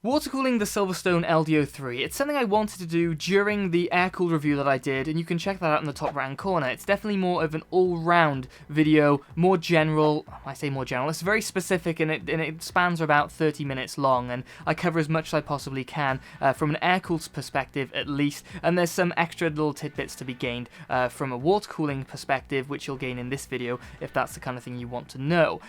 Water cooling the SilverStone LD03. It's something I wanted to do during the air-cooled review that I did, and you can check that out in the top right-hand corner. It's definitely more of an all-round video, more general. I say more general, it's very specific, and it spans about 30 minutes long, and I cover as much as I possibly can from an air-cooled perspective at least, and there's some extra little tidbits to be gained from a water cooling perspective, which you'll gain in this video if that's the kind of thing you want to know,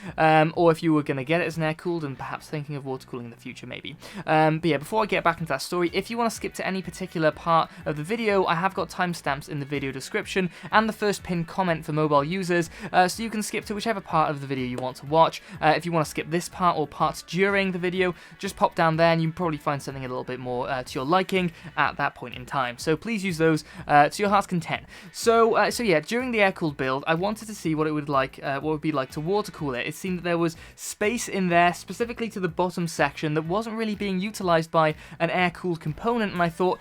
or if you were going to get it as an air-cooled and perhaps thinking of water cooling in the future maybe. But yeah, before I get back into that story, if you want to skip to any particular part of the video, I have got timestamps in the video description and the first pinned comment for mobile users, so you can skip to whichever part of the video you want to watch. If you want to skip this part or parts during the video, just pop down there and you can probably find something a little bit more to your liking at that point in time. So please use those to your heart's content. So yeah, during the air-cooled build, I wanted to see what it would be like to water cool it. It seemed that there was space in there, specifically to the bottom section, that wasn't really being utilized by an air-cooled component, and I thought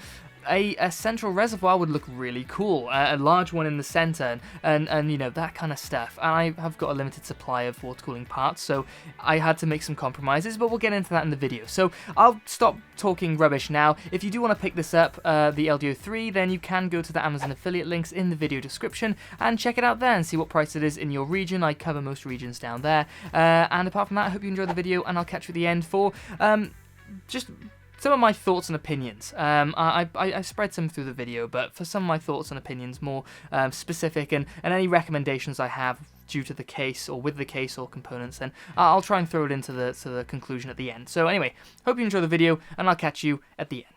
a central reservoir would look really cool, a large one in the center, and you know, that kind of stuff. And I have got a limited supply of water cooling parts, so I had to make some compromises, but we'll get into that in the video. So I'll stop talking rubbish now. If you do want to pick this up, the LD03, then you can go to the Amazon affiliate links in the video description and check it out there and see what price it is in your region. I cover most regions down there, and apart from that, I hope you enjoy the video, and I'll catch you at the end for just some of my thoughts and opinions. I spread some through the video, but for some of my thoughts and opinions, more specific, and any recommendations I have due to the case or with the case or components, then I'll try and throw it into the conclusion at the end. So anyway, hope you enjoy the video, and I'll catch you at the end.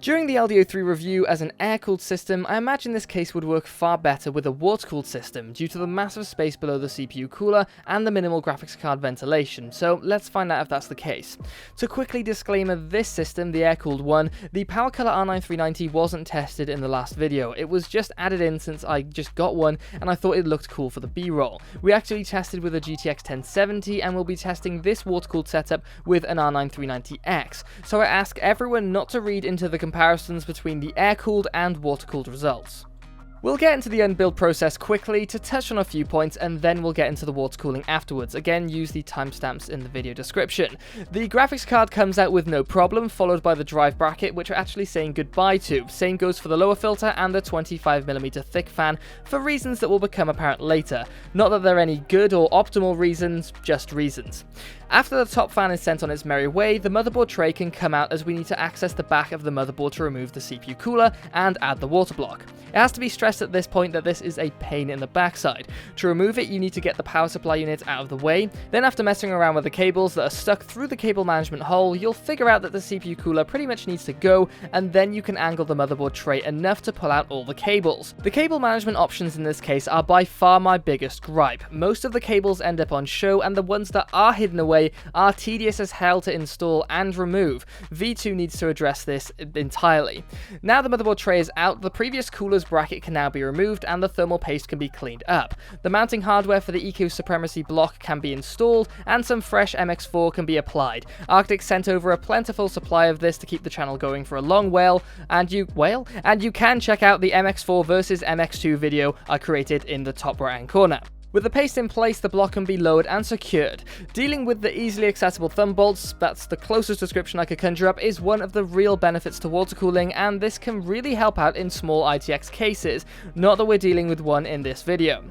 During the LD03 review as an air-cooled system, I imagine this case would work far better with a water-cooled system due to the massive space below the CPU cooler and the minimal graphics card ventilation, so let's find out if that's the case. To quickly disclaimer this system, the air-cooled one, the Power Color R9390 wasn't tested in the last video. It was just added in since I just got one and I thought it looked cool for the B-roll. We actually tested with a GTX 1070 and we'll be testing this water-cooled setup with an R9390X, so I ask everyone not to read into the comparisons between the air-cooled and water-cooled results. We'll get into the unbuild process quickly to touch on a few points, and then we'll get into the water cooling afterwards. Again, use the timestamps in the video description. The graphics card comes out with no problem, followed by the drive bracket, which we're actually saying goodbye to. Same goes for the lower filter and the 25mm thick fan, for reasons that will become apparent later. Not that they're any good or optimal reasons, just reasons. After the top fan is sent on its merry way, the motherboard tray can come out as we need to access the back of the motherboard to remove the CPU cooler and add the water block. It has to be stressed at this point that this is a pain in the backside. To remove it, you need to get the power supply unit out of the way. Then after messing around with the cables that are stuck through the cable management hole, you'll figure out that the CPU cooler pretty much needs to go, and then you can angle the motherboard tray enough to pull out all the cables. The cable management options in this case are by far my biggest gripe. Most of the cables end up on show, and the ones that are hidden away are tedious as hell to install and remove. V2 needs to address this entirely. Now the motherboard tray is out, the previous cooler's bracket can now be removed and the thermal paste can be cleaned up. The mounting hardware for the Eco Supremacy block can be installed and some fresh MX4 can be applied. Arctic sent over a plentiful supply of this to keep the channel going for a long while, and you can check out the MX4 versus MX2 video I created in the top right hand corner. With the paste in place, the block can be lowered and secured. Dealing with the easily accessible thumb bolts, that's the closest description I could conjure up, is one of the real benefits to water cooling, and this can really help out in small ITX cases, not that we're dealing with one in this video.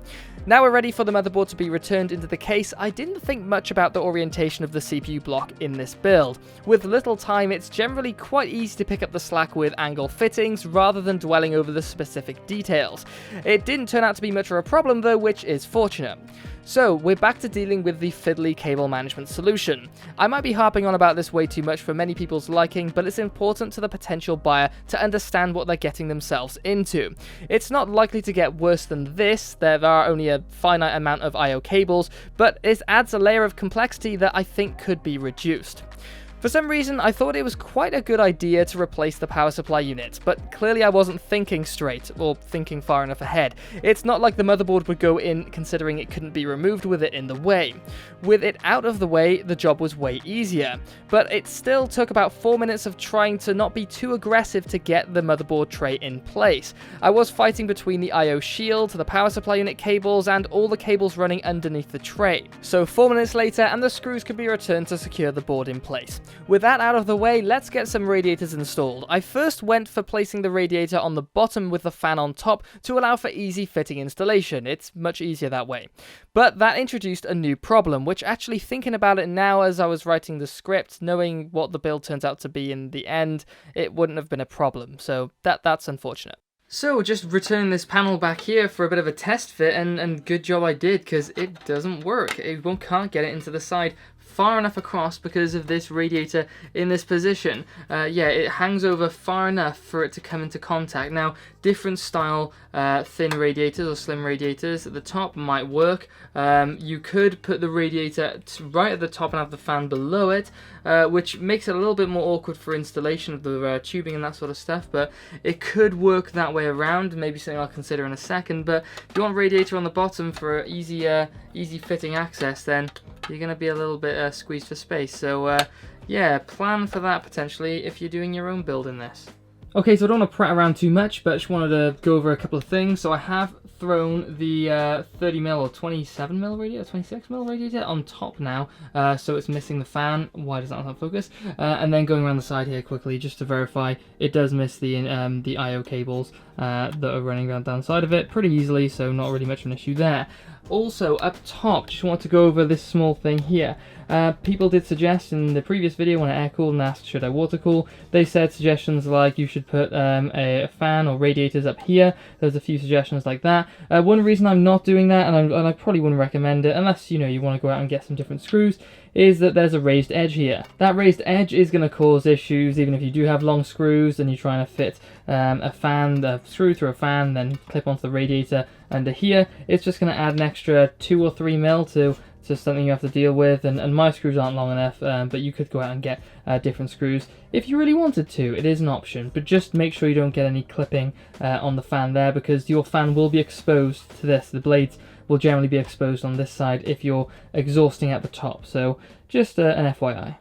Now we're ready for the motherboard to be returned into the case. I didn't think much about the orientation of the CPU block in this build. With little time, it's generally quite easy to pick up the slack with angle fittings rather than dwelling over the specific details. It didn't turn out to be much of a problem though, which is fortunate. So, we're back to dealing with the fiddly cable management solution. I might be harping on about this way too much for many people's liking, but it's important to the potential buyer to understand what they're getting themselves into. It's not likely to get worse than this, there are only a finite amount of I/O cables, but it adds a layer of complexity that I think could be reduced. For some reason, I thought it was quite a good idea to replace the power supply unit, but clearly I wasn't thinking straight, or thinking far enough ahead. It's not like the motherboard would go in considering it couldn't be removed with it in the way. With it out of the way, the job was way easier, but it still took about 4 minutes of trying to not be too aggressive to get the motherboard tray in place. I was fighting between the I/O shield, the power supply unit cables, and all the cables running underneath the tray. So 4 minutes later, and the screws could be returned to secure the board in place. with that out of the way, let's get some radiators installed. I first went for placing the radiator on the bottom with the fan on top to allow for easy fitting installation. It's much easier that way. But that introduced a new problem, which actually thinking about it now as I was writing the script, knowing what the build turns out to be in the end, it wouldn't have been a problem. So that's unfortunate. So just return this panel back here for a bit of a test fit, and good job I did, because it doesn't work. Can't get it into the side far enough across because of this radiator in this position. Yeah, it hangs over far enough for it to come into contact. Now, different style thin radiators or slim radiators at the top might work. You could put the radiator right at the top and have the fan below it, which makes it a little bit more awkward for installation of the tubing and that sort of stuff, but it could work that way around, maybe something I'll consider in a second. But if you want radiator on the bottom for easy fitting access, then you're going to be a little bit squeezed for space. So yeah, plan for that potentially if you're doing your own build in this. Okay, so I don't want to prat around too much, but I just wanted to go over a couple of things. So I have thrown the 30mm or 27mm radiator, 26mm radiator on top now, so it's missing the fan. Why does that not focus? And then going around the side here quickly, just to verify, it does miss the I/O cables that are running down the side of it pretty easily, so not really much of an issue there. Also, up top, just want to go over this small thing here. People did suggest in the previous video when I air cooled and asked should I water cool, they said suggestions like you should put a fan or radiators up here. There's a few suggestions like that. One reason I'm not doing that, and I probably wouldn't recommend it unless you want to go out and get some different screws, is that there's a raised edge here. That raised edge is going to cause issues even if you do have long screws and you're trying to fit a screw through a fan, then clip onto the radiator under here. It's just going to add an extra 2 or 3 mil to something you have to deal with, and my screws aren't long enough, but you could go out and get different screws if you really wanted to. It is an option, but just make sure you don't get any clipping on the fan there, because your fan will be exposed to this. The blades will generally be exposed on this side if you're exhausting at the top, so just an FYI.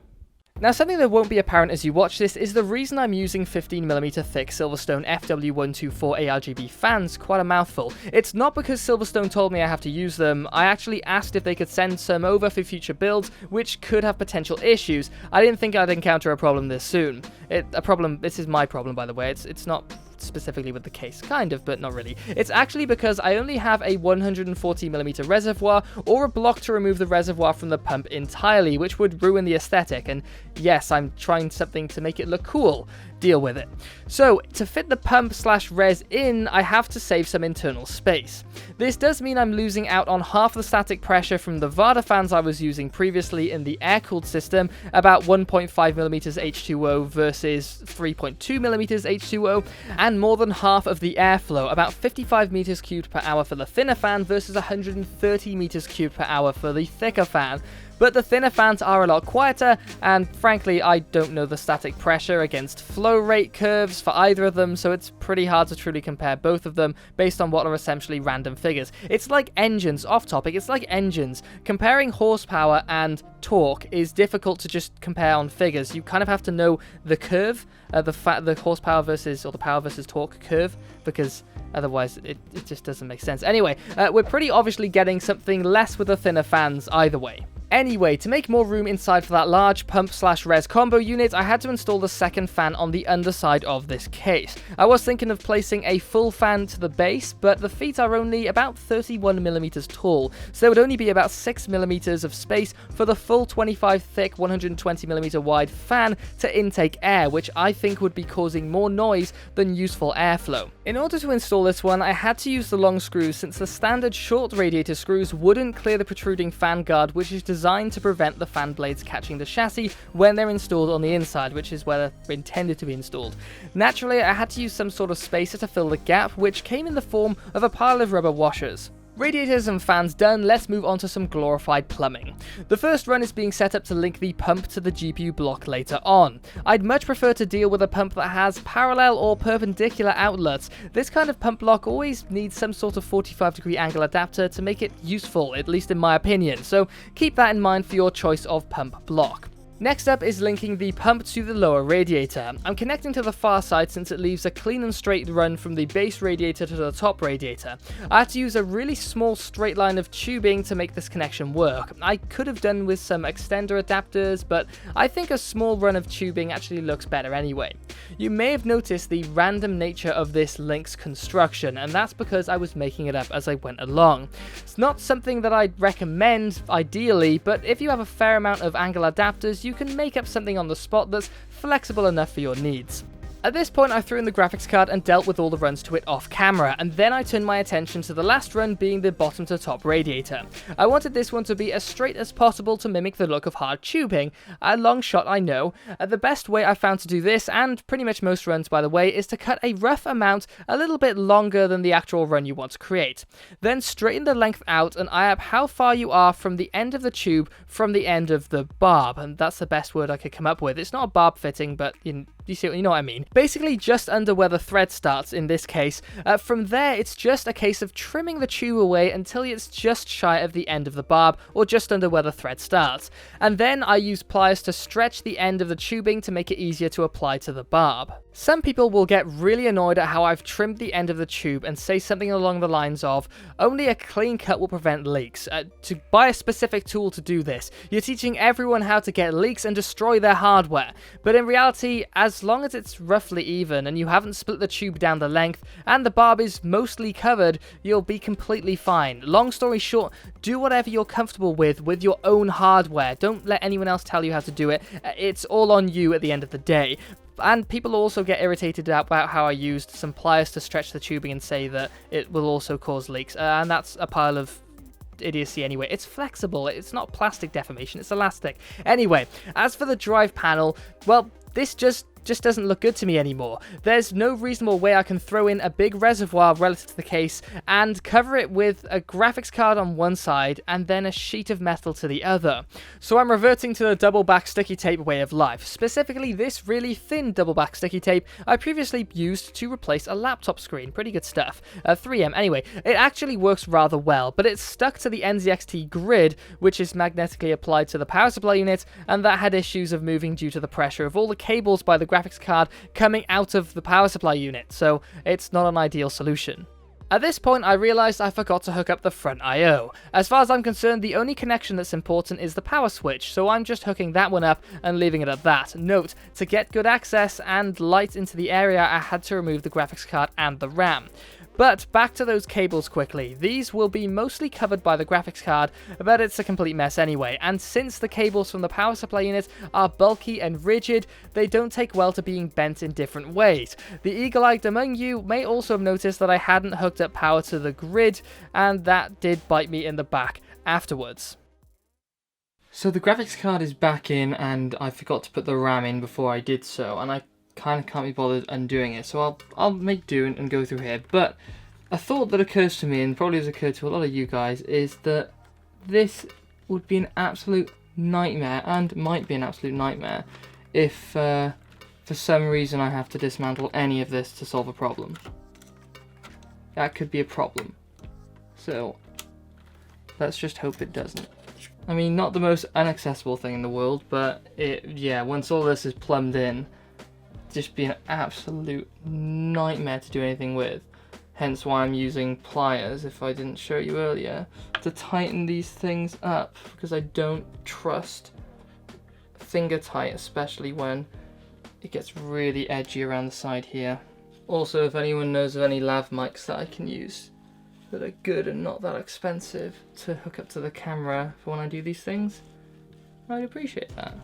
Now, something that won't be apparent as you watch this is the reason I'm using 15mm thick SilverStone FW124 ARGB fans, quite a mouthful. It's not because SilverStone told me I have to use them. I actually asked if they could send some over for future builds, which could have potential issues. I didn't think I'd encounter a problem this soon. This is my problem, by the way. It's not specifically with the case, kind of, but not really. It's actually because I only have a 140mm reservoir or a block to remove the reservoir from the pump entirely, which would ruin the aesthetic, and yes, I'm trying something to make it look cool. Deal with it. So, to fit the pump/res in, I have to save some internal space. This does mean I'm losing out on half the static pressure from the Vada fans I was using previously in the air-cooled system, about 1.5mm H2O versus 3.2mm H2O, and more than half of the airflow, about 55 meters cubed per hour for the thinner fan versus 130 meters cubed per hour for the thicker fan. But the thinner fans are a lot quieter, and frankly, I don't know the static pressure against flow rate curves for either of them, so it's pretty hard to truly compare both of them based on what are essentially random figures. It's like engines, off topic, it's like engines. Comparing horsepower and torque is difficult to just compare on figures. You kind of have to know the curve, the horsepower versus, or the power versus torque curve, because otherwise it just doesn't make sense. Anyway, we're pretty obviously getting something less with the thinner fans either way. Anyway, to make more room inside for that large pump/res combo unit, I had to install the second fan on the underside of this case. I was thinking of placing a full fan to the base, but the feet are only about 31mm tall, so there would only be about 6mm of space for the full 25 thick, 120mm wide fan to intake air, which I think would be causing more noise than useful airflow. In order to install this one, I had to use the long screws since the standard short radiator screws wouldn't clear the protruding fan guard, which is designed to prevent the fan blades catching the chassis when they're installed on the inside, which is where they're intended to be installed. Naturally, I had to use some sort of spacer to fill the gap, which came in the form of a pile of rubber washers. Radiators and fans done, let's move on to some glorified plumbing. The first run is being set up to link the pump to the GPU block later on. I'd much prefer to deal with a pump that has parallel or perpendicular outlets. This kind of pump block always needs some sort of 45-degree angle adapter to make it useful, at least in my opinion, so keep that in mind for your choice of pump block. Next up is linking the pump to the lower radiator. I'm connecting to the far side since it leaves a clean and straight run from the base radiator to the top radiator. I had to use a really small straight line of tubing to make this connection work. I could have done with some extender adapters, but I think a small run of tubing actually looks better anyway. You may have noticed the random nature of this link's construction, and that's because I was making it up as I went along. It's not something that I'd recommend ideally, but if you have a fair amount of angle adapters, you can make up something on the spot that's flexible enough for your needs. At this point, I threw in the graphics card and dealt with all the runs to it off camera, and then I turned my attention to the last run being the bottom to top radiator. I wanted this one to be as straight as possible to mimic the look of hard tubing. A long shot, I know. The best way I found to do this, and pretty much most runs by the way, is to cut a rough amount a little bit longer than the actual run you want to create. Then straighten the length out and eye up how far you are from the end of the tube from the end of the barb, and that's the best word I could come up with. It's not a barb fitting, but you know what I mean. Basically just under where the thread starts in this case. From there, it's just a case of trimming the tube away until it's just shy of the end of the barb, or just under where the thread starts. And then I use pliers to stretch the end of the tubing to make it easier to apply to the barb. Some people will get really annoyed at how I've trimmed the end of the tube and say something along the lines of, only a clean cut will prevent leaks. To buy a specific tool to do this, you're teaching everyone how to get leaks and destroy their hardware. But in reality, as long as it's roughly even and you haven't split the tube down the length and the barb is mostly covered, you'll be completely fine. Long story short, do whatever you're comfortable with your own hardware. Don't let anyone else tell you how to do it. It's all on you at the end of the day. And people also get irritated about how I used some pliers to stretch the tubing and say that it will also cause leaks. And that's a pile of idiocy anyway. It's flexible. It's not plastic deformation. It's elastic. Anyway, as for the drive panel, well, this just doesn't look good to me anymore. There's no reasonable way I can throw in a big reservoir relative to the case and cover it with a graphics card on one side and then a sheet of metal to the other. So I'm reverting to the double back sticky tape way of life. Specifically this really thin double back sticky tape I previously used to replace a laptop screen. Pretty good stuff. 3M anyway. It actually works rather well, but it's stuck to the NZXT grid, which is magnetically applied to the power supply unit, and that had issues of moving due to the pressure of all the cables by the graphics card coming out of the power supply unit, so it's not an ideal solution. At this point, I realized I forgot to hook up the front I/O. As far as I'm concerned, the only connection that's important is the power switch, so I'm just hooking that one up and leaving it at that. Note, to get good access and light into the area, I had to remove the graphics card and the RAM. But back to those cables quickly. These will be mostly covered by the graphics card, but it's a complete mess anyway, and since the cables from the power supply unit are bulky and rigid, they don't take well to being bent in different ways. The eagle-eyed among you may also have noticed that I hadn't hooked up power to the grid, and that did bite me in the back afterwards. So the graphics card is back in, and I forgot to put the RAM in before I did so, and I kind of can't be bothered undoing it, so I'll make do and go through here. But a thought that occurs to me, and probably has occurred to a lot of you guys, is that this would be an absolute nightmare, and might be an absolute nightmare, if for some reason I have to dismantle any of this to solve a problem. That could be a problem. So let's just hope it doesn't. I mean, not the most inaccessible thing in the world, but yeah, once all this is plumbed in, just be an absolute nightmare to do anything with. Hence why I'm using pliers, if I didn't show you earlier, to tighten these things up, because I don't trust finger tight, especially when it gets really edgy around the side here. Also, if anyone knows of any lav mics that I can use that are good and not that expensive to hook up to the camera for when I do these things, I'd appreciate that.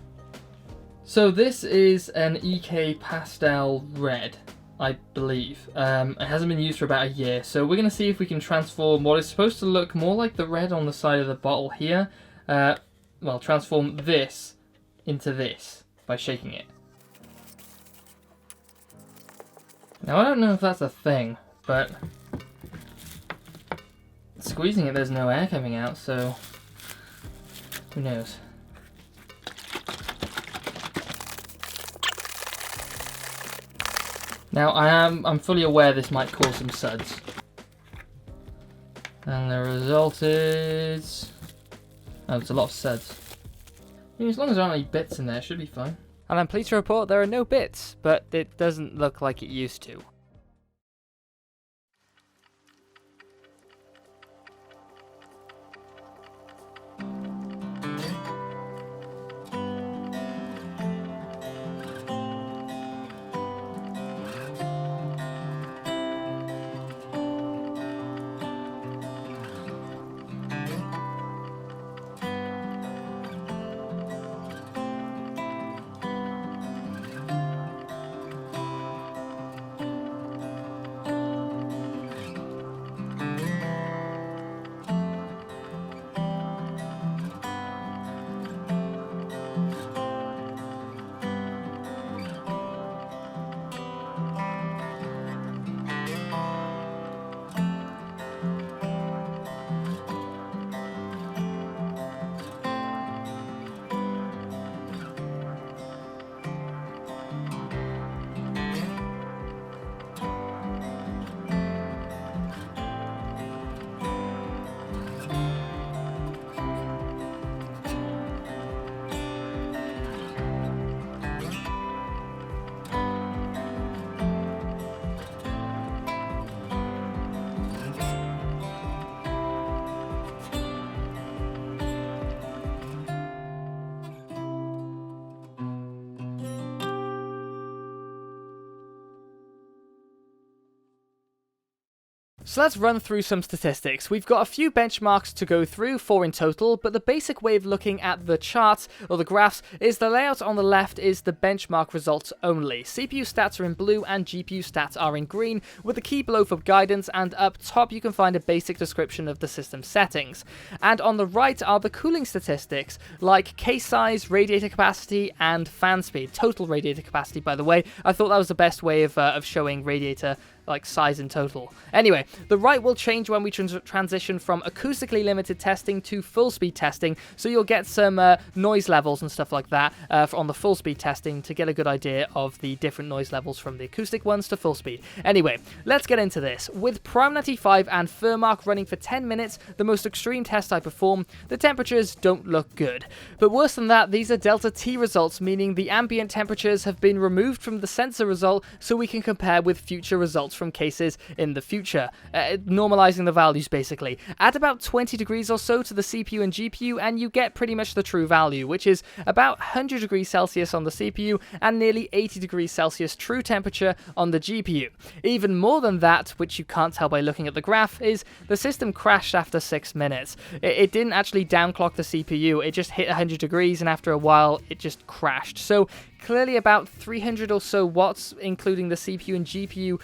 So this is an EK Pastel Red, I believe. It hasn't been used for about a year, so we're going to see if we can transform what is supposed to look more like the red on the side of the bottle here, well, transform this into this by shaking it. Now I don't know if that's a thing, but squeezing it there's no air coming out, so who knows. Now I'm fully aware this might cause some suds. And the result is... oh, it's a lot of suds. As long as there aren't any bits in there, it should be fine. And I'm pleased to report there are no bits, but it doesn't look like it used to. So let's run through some statistics. We've got a few benchmarks to go through, 4 in total, but the basic way of looking at the charts, or the graphs, is the layout on the left is the benchmark results only. CPU stats are in blue and GPU stats are in green, with the key below for guidance, and up top you can find a basic description of the system settings. And on the right are the cooling statistics, like case size, radiator capacity, and fan speed. Total radiator capacity, by the way. I thought that was the best way of showing radiator size in total. Anyway, the right will change when we transition from acoustically limited testing to full speed testing, so you'll get some noise levels and stuff like that on the full speed testing to get a good idea of the different noise levels from the acoustic ones to full speed. Anyway, let's get into this. With Prime 95 and FurMark running for 10 minutes, the most extreme test I perform, the temperatures don't look good. But worse than that, these are delta T results, meaning the ambient temperatures have been removed from the sensor result so we can compare with future results from cases in the future, normalizing the values basically. Add about 20 degrees or so to the CPU and GPU and you get pretty much the true value, which is about 100 degrees Celsius on the CPU and nearly 80 degrees Celsius true temperature on the GPU. Even more than that, which you can't tell by looking at the graph, is the system crashed after 6 minutes. It didn't actually downclock the CPU, it just hit 100 degrees and after a while it just crashed. So clearly about 300 or so watts, including the CPU and GPU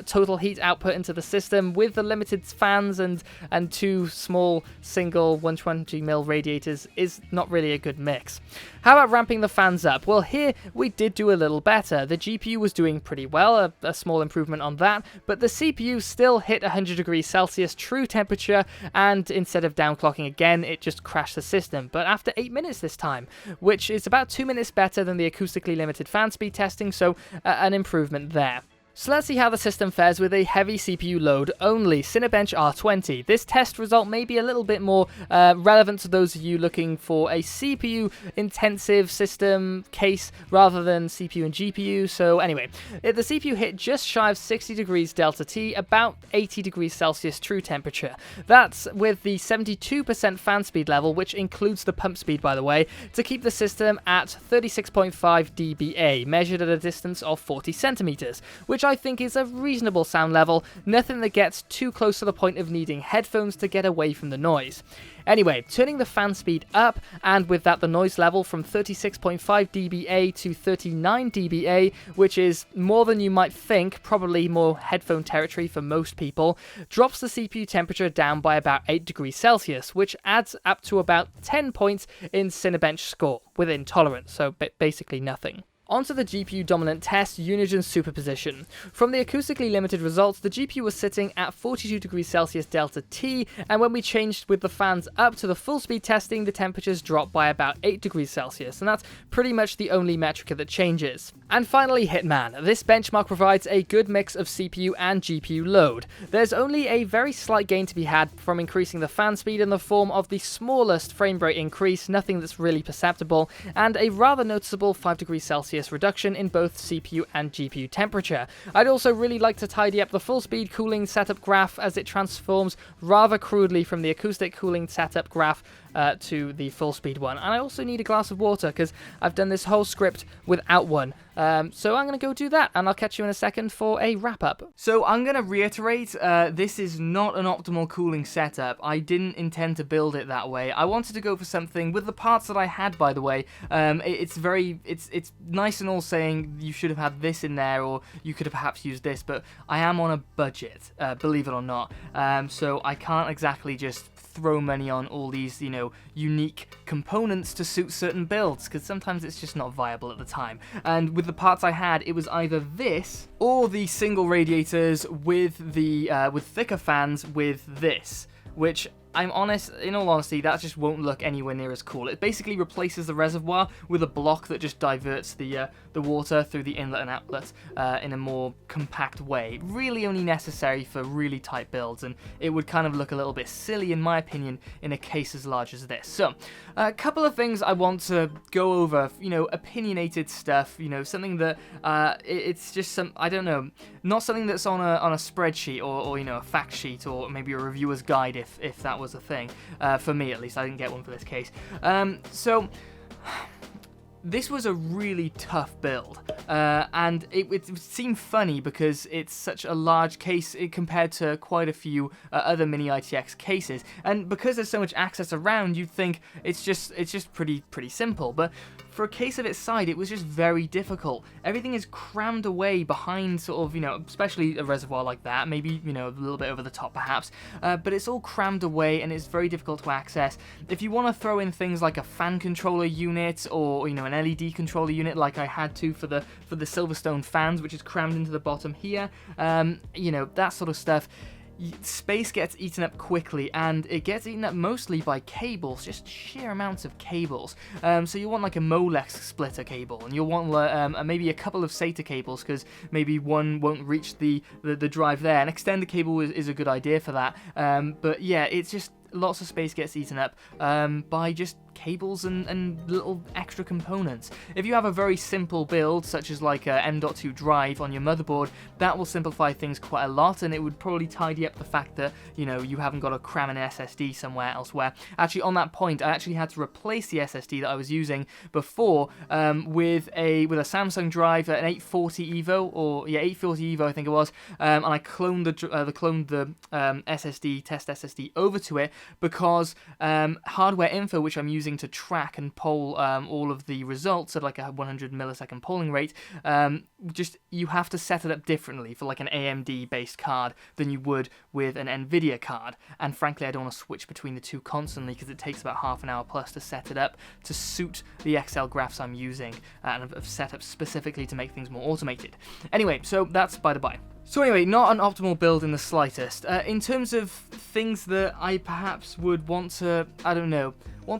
total heat output into the system, with the limited fans and 2 small single 120mm radiators, is not really a good mix. How about ramping the fans up? Well, here we did do a little better. The GPU was doing pretty well, a small improvement on that, but the CPU still hit 100 degrees Celsius true temperature, and instead of downclocking again, it just crashed the system, but after 8 minutes this time, which is about 2 minutes better than the acoustically limited fan speed testing, so an improvement there. So let's see how the system fares with a heavy CPU load only, Cinebench R20. This test result may be a little bit more relevant to those of you looking for a CPU intensive system case rather than CPU and GPU. So anyway, the CPU hit just shy of 60 degrees delta T, about 80 degrees Celsius true temperature. That's with the 72% fan speed level, which includes the pump speed, by the way, to keep the system at 36.5 dBA, measured at a distance of 40 centimeters, which I think is a reasonable sound level, nothing that gets too close to the point of needing headphones to get away from the noise. Anyway, turning the fan speed up, and with that the noise level from 36.5 dBA to 39 dBA, which is more than you might think, probably more headphone territory for most people, drops the CPU temperature down by about 8 degrees Celsius, which adds up to about 10 points in Cinebench score, within tolerance, so basically nothing. Onto the GPU dominant test, Unigine Superposition. From the acoustically limited results, the GPU was sitting at 42 degrees Celsius delta T, and when we changed with the fans up to the full speed testing, the temperatures dropped by about 8 degrees Celsius, and that's pretty much the only metric that changes. And finally, Hitman. This benchmark provides a good mix of CPU and GPU load. There's only a very slight gain to be had from increasing the fan speed in the form of the smallest frame rate increase, nothing that's really perceptible, and a rather noticeable 5 degrees Celsius reduction in both CPU and GPU temperature. I'd also really like to tidy up the full speed cooling setup graph, as it transforms rather crudely from the acoustic cooling setup graph to the full speed one. And I also need a glass of water because I've done this whole script without one. So I'm going to go do that, and I'll catch you in a second for a wrap up. So I'm going to reiterate, this is not an optimal cooling setup. I didn't intend to build it that way. I wanted to go for something with the parts that I had, by the way. It's nice and all saying you should have had this in there, or you could have perhaps used this, but I am on a budget, believe it or not. So I can't exactly just throw money on all these, unique components to suit certain builds, because sometimes it's just not viable at the time. And with the parts I had, it was either this or the single radiators with the with thicker fans with this, which in all honesty, that just won't look anywhere near as cool. It basically replaces the reservoir with a block that just diverts the water through the inlet and outlet in a more compact way. Really only necessary for really tight builds, and it would kind of look a little bit silly, in my opinion, in a case as large as this. So, a couple of things I want to go over, opinionated stuff, something that it's just I don't know, not something that's on a spreadsheet or a fact sheet or maybe a reviewer's guide if that was a thing, for me at least. I didn't get one for this case. So this was a really tough build, and it seemed funny because it's such a large case compared to quite a few other mini ITX cases, and because there's so much access around, you'd think it's just pretty simple, but for a case of its size, it was just very difficult. Everything is crammed away behind sort of, especially a reservoir like that, maybe, a little bit over the top perhaps, but it's all crammed away and it's very difficult to access. If you want to throw in things like a fan controller unit or, an LED controller unit like I had to for the SilverStone fans, which is crammed into the bottom here, that sort of stuff, space gets eaten up quickly, and it gets eaten up mostly by cables, just sheer amounts of cables. So you want like a Molex splitter cable, and you'll want maybe a couple of SATA cables, because maybe one won't reach the drive there. An extender cable is a good idea for that. But yeah, it's just lots of space gets eaten up by just cables and little extra components. If you have a very simple build, such as like a M.2 drive on your motherboard, that will simplify things quite a lot, and it would probably tidy up the fact that, you haven't got to cram an SSD somewhere elsewhere. Actually, on that point, I actually had to replace the SSD that I was using before with a Samsung drive, an 840 Evo, 840 Evo I think it was, and I cloned the SSD, test SSD, over to it, because hardware info, which I'm using to track and poll all of the results at like a 100 millisecond polling rate, you have to set it up differently for like an AMD based card than you would with an Nvidia card, and frankly I don't want to switch between the two constantly, because it takes about half an hour plus to set it up to suit the Excel graphs I'm using, and I've set up specifically to make things more automated. Anyway, so that's by the by. So anyway, not an optimal build in the slightest. In terms of things that I perhaps would want to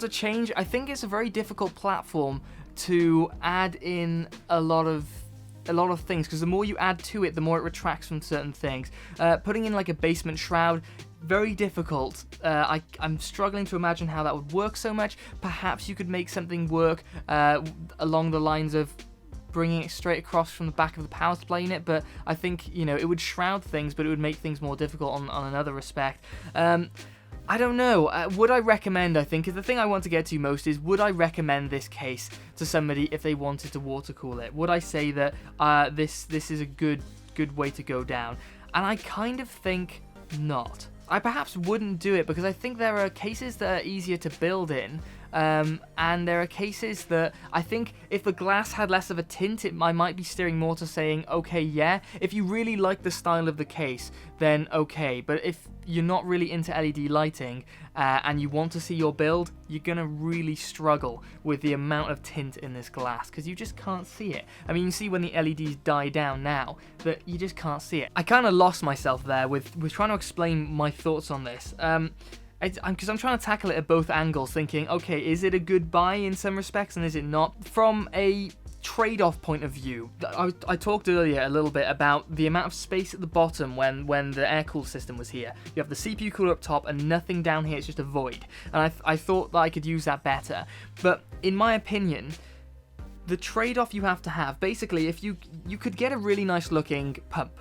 change, I think it's a very difficult platform to add in a lot of things, because the more you add to it, the more it retracts from certain things. Putting in like a basement shroud, very difficult. I'm struggling to imagine how that would work so much. Perhaps you could make something work along the lines of bringing it straight across from the back of the power supply unit, but I think, it would shroud things, but it would make things more difficult on another respect. I don't know. Would I recommend, I think, the thing I want to get to most is, would I recommend this case to somebody if they wanted to water cool it? Would I say that this is a good way to go down? And I kind of think not. I perhaps wouldn't do it because I think there are cases that are easier to build in, and there are cases that I think if the glass had less of a tint, I might be steering more to saying, okay, yeah, if you really like the style of the case, then okay, but if you're not really into LED lighting and you want to see your build, you're gonna really struggle with the amount of tint in this glass because you just can't see it. I mean, you see when the LEDs die down now that you just can't see it. I kind of lost myself there with trying to explain my thoughts on this. Because I'm trying to tackle it at both angles, thinking, okay, is it a good buy in some respects and is it not? From a trade-off point of view, I talked earlier a little bit about the amount of space at the bottom when the air-cooled system was here. You have the CPU cooler up top and nothing down here, it's just a void. And I thought that I could use that better. But in my opinion, the trade-off you have to have, basically, if you could get a really nice looking pump,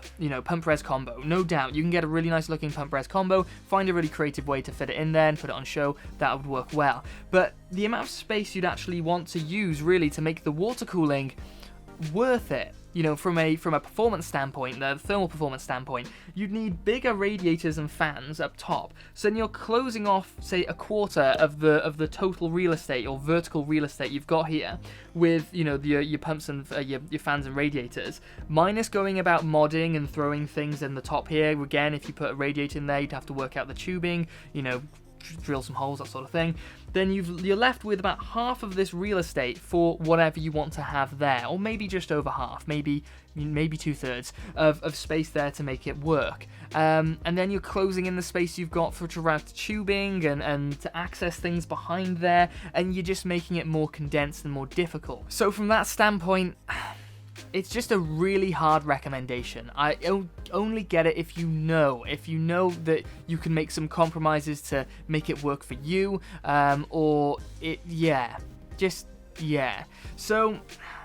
pump res combo, no doubt, you can get a really nice looking pump res combo, find a really creative way to fit it in there and put it on show, that would work well. But the amount of space you'd actually want to use, really, to make the water cooling worth it, from a performance standpoint, the thermal performance standpoint, you'd need bigger radiators and fans up top. So then you're closing off, say, a quarter of the total real estate or vertical real estate you've got here with, your pumps and your fans and radiators, minus going about modding and throwing things in the top here. Again, if you put a radiator in there, you'd have to work out the tubing, drill some holes, that sort of thing. Then you're left with about half of this real estate for whatever you want to have there, or maybe just over half, maybe 2/3 of space there to make it work. And then you're closing in the space you've got to route the tubing and to access things behind there, and you're just making it more condensed and more difficult. So from that standpoint, it's just a really hard recommendation. I only get it if you know that you can make some compromises to make it work for you,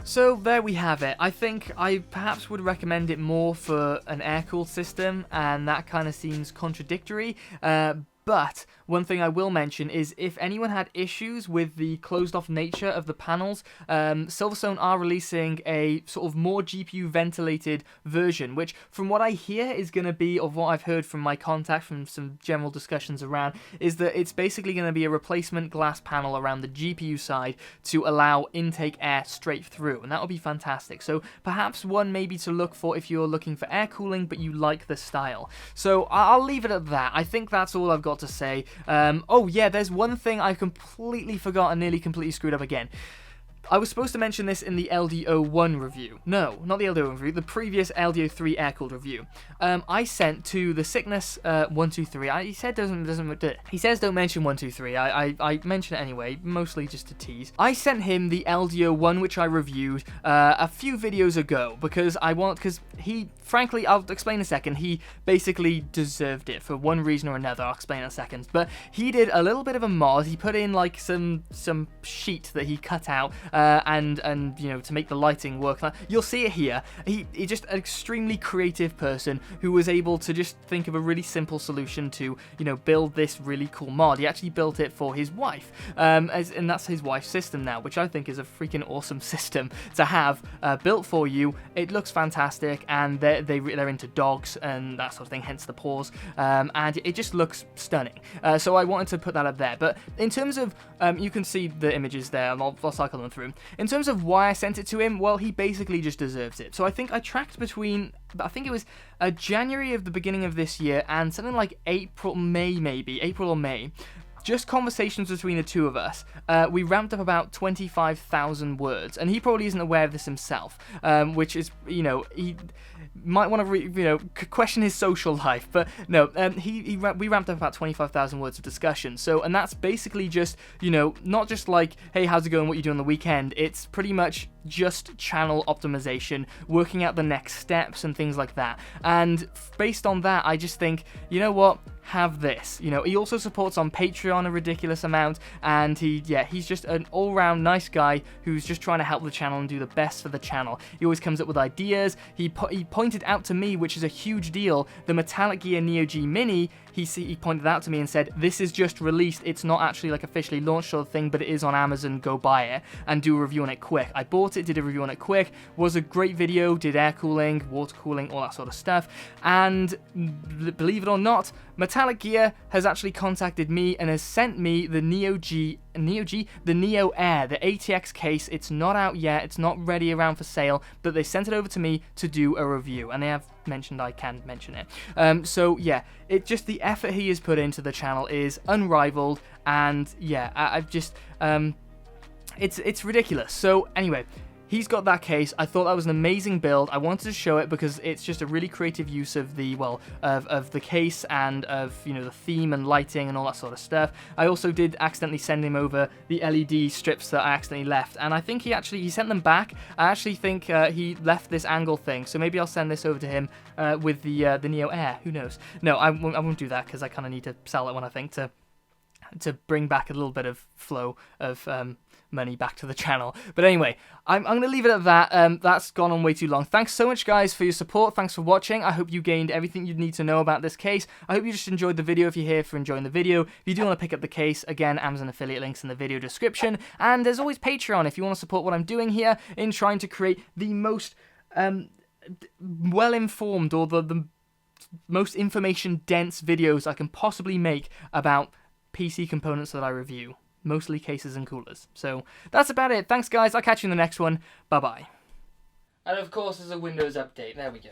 So there we have it. I think I perhaps would recommend it more for an air-cooled system, and that kind of seems contradictory. But one thing I will mention is if anyone had issues with the closed-off nature of the panels, SilverStone are releasing a sort of more GPU-ventilated version, which from what I hear is going to be, of what I've heard from my contact, from some general discussions around, is that it's basically going to be a replacement glass panel around the GPU side to allow intake air straight through, and that would be fantastic. So perhaps one maybe to look for if you're looking for air cooling, but you like the style. So I'll leave it at that. I think that's all I've got to say. Oh yeah, there's one thing I completely forgot and nearly completely screwed up again. I was supposed to mention this in the LD01 review. No, not the LD01 review, the previous LD03 air-cooled review. I sent to the Sickness 123. He says don't mention 123. I mention it anyway, mostly just to tease. I sent him the LD01, which I reviewed a few videos ago because he, frankly, I'll explain in a second. He basically deserved it for one reason or another. I'll explain in a second. But he did a little bit of a mod. He put in like some sheet that he cut out. And to make the lighting work. You'll see it here. He's just an extremely creative person who was able to just think of a really simple solution to, build this really cool mod. He actually built it for his wife, and that's his wife's system now, which I think is a freaking awesome system to have built for you. It looks fantastic, and they're into dogs and that sort of thing, hence the paws, and it just looks stunning. So I wanted to put that up there. But in terms of, you can see the images there, and I'll cycle them through. In terms of why I sent it to him, well, he basically just deserves it. So I think I tracked between, I think it was January of the beginning of this year and something like April or May. Just conversations between the two of us, we ramped up about 25,000 words, and he probably isn't aware of this himself, which is, he might want to, question his social life, but no, we ramped up about 25,000 words of discussion, and that's basically just, not just like, hey, how's it going, what you do on the weekend, it's pretty much just channel optimization, working out the next steps and things like that, and based on that, I just think, you know what, have this. He also supports on Patreon a ridiculous amount, and he's just an all-round nice guy who's just trying to help the channel and do the best for the channel. He always comes up with ideas. He pointed out to me, which is a huge deal, the Metallic Gear Neo G Mini. He pointed out to me and said, this is just released, it's not actually like officially launched or thing, but it is on Amazon, go buy it and do a review on it quick. I bought bought it, did a review on it quick, was a great video, did air cooling, water cooling, all that sort of stuff, and believe it or not, Metallic Gear has actually contacted me and has sent me the Neo Air, the ATX case. It's not out yet, it's not ready around for sale, but they sent it over to me to do a review, and they have mentioned I can mention it. So yeah, it just, the effort he has put into the channel is unrivaled, and yeah, I've just, it's ridiculous. So anyway, he's got that case. I thought that was an amazing build. I wanted to show it because it's just a really creative use of the, well, of the case and of, you know, the theme and lighting and all that sort of stuff. I also did accidentally send him over the LED strips that I accidentally left, and I think he sent them back. I actually think he left this angle thing, so maybe I'll send this over to him with the Neo Air. Who knows? No, I won't do that because I kind of need to sell it one, I think, to bring back a little bit of flow of money back to the channel. But anyway, I'm going to leave it at that. That's gone on way too long. Thanks so much, guys, for your support. Thanks for watching. I hope you gained everything you need to know about this case. I hope you just enjoyed the video if you're here for enjoying the video. If you do want to pick up the case, again, Amazon affiliate links in the video description. And there's always Patreon if you want to support what I'm doing here in trying to create the most well-informed or the most information-dense videos I can possibly make about PC components that I review. Mostly cases and coolers. So that's about it. Thanks, guys. I'll catch you in the next one. Bye-bye. And of course, there's a Windows update. There we go.